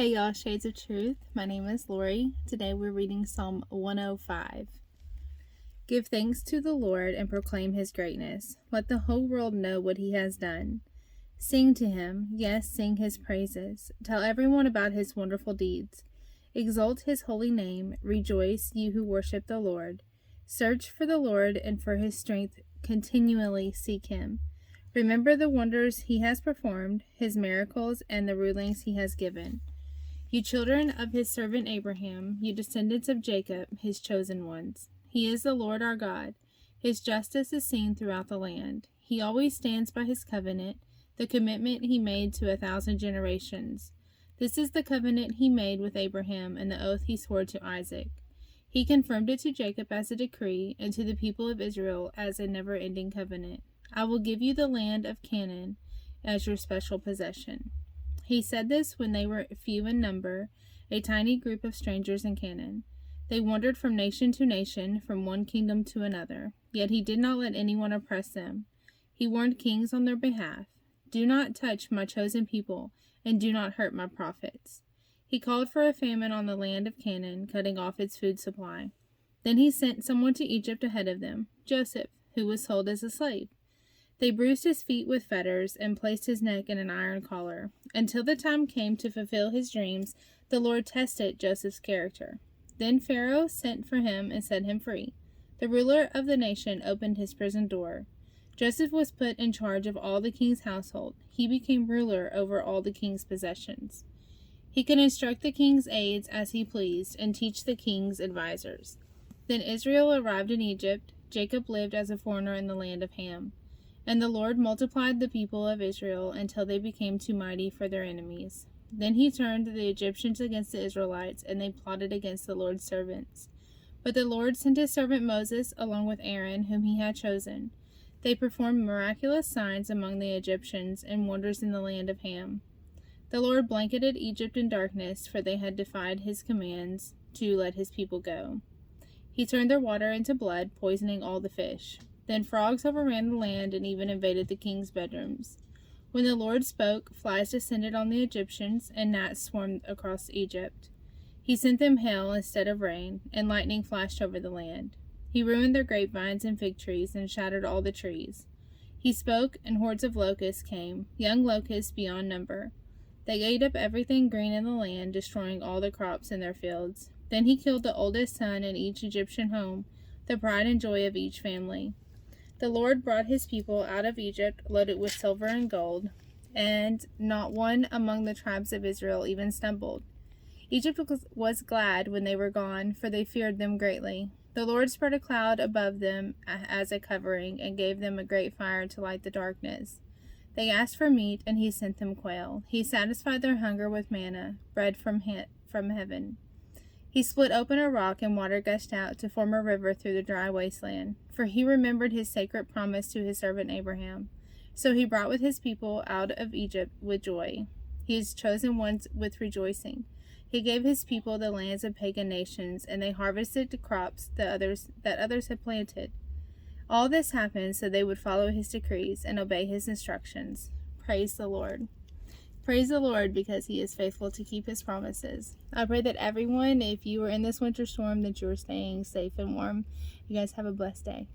Hey y'all, Shades of Truth. My name is Lori. Today we're reading Psalm 105. Give thanks to the Lord and proclaim his greatness. Let the whole world know what he has done. Sing to him, yes, sing his praises. Tell everyone about his wonderful deeds. Exalt his holy name. Rejoice, you who worship the Lord. Search for the Lord and for his strength. Continually seek him. Remember the wonders he has performed, his miracles, and the rulings he has given. You children of his servant Abraham, you descendants of Jacob, his chosen ones. He is the Lord our God. His justice is seen throughout the land. He always stands by his covenant, the commitment he made to 1,000 generations. This is the covenant he made with Abraham and the oath he swore to Isaac. He confirmed it to Jacob as a decree and to the people of Israel as a never-ending covenant. I will give you the land of Canaan as your special possession. He said this when they were few in number, a tiny group of strangers in Canaan. They wandered from nation to nation, from one kingdom to another. Yet he did not let anyone oppress them. He warned kings on their behalf. Do not touch my chosen people, and do not hurt my prophets. He called for a famine on the land of Canaan, cutting off its food supply. Then he sent someone to Egypt ahead of them, Joseph, who was sold as a slave. They bruised his feet with fetters and placed his neck in an iron collar. Until the time came to fulfill his dreams, the Lord tested Joseph's character. Then Pharaoh sent for him and set him free. The ruler of the nation opened his prison door. Joseph was put in charge of all the king's household. He became ruler over all the king's possessions. He could instruct the king's aides as he pleased and teach the king's advisors. Then Israel arrived in Egypt. Jacob lived as a foreigner in the land of Ham. And the Lord multiplied the people of Israel until they became too mighty for their enemies. Then he turned the Egyptians against the Israelites, and they plotted against the Lord's servants. But the Lord sent his servant Moses along with Aaron, whom he had chosen. They performed miraculous signs among the Egyptians and wonders in the land of Ham. The Lord blanketed Egypt in darkness, for they had defied his commands to let his people go. He turned their water into blood, poisoning all the fish. Then frogs overran the land and even invaded the king's bedrooms. When the Lord spoke, flies descended on the Egyptians, and gnats swarmed across Egypt. He sent them hail instead of rain, and lightning flashed over the land. He ruined their grapevines and fig trees, and shattered all the trees. He spoke, and hordes of locusts came, young locusts beyond number. They ate up everything green in the land, destroying all the crops in their fields. Then he killed the oldest son in each Egyptian home, the pride and joy of each family. The Lord brought his people out of Egypt, loaded with silver and gold, and not one among the tribes of Israel even stumbled. Egypt was glad when they were gone, for they feared them greatly. The Lord spread a cloud above them as a covering, and gave them a great fire to light the darkness. They asked for meat, and he sent them quail. He satisfied their hunger with manna, bread from heaven. He split open a rock, and water gushed out to form a river through the dry wasteland. For he remembered his sacred promise to his servant Abraham. So he brought with his people out of Egypt with joy, his chosen ones with rejoicing. He gave his people the lands of pagan nations, and they harvested the crops that others had planted. All this happened so they would follow his decrees and obey his instructions. Praise the Lord. Praise the Lord, because he is faithful to keep his promises. I pray that everyone, if you are in this winter storm, that you are staying safe and warm. You guys have a blessed day.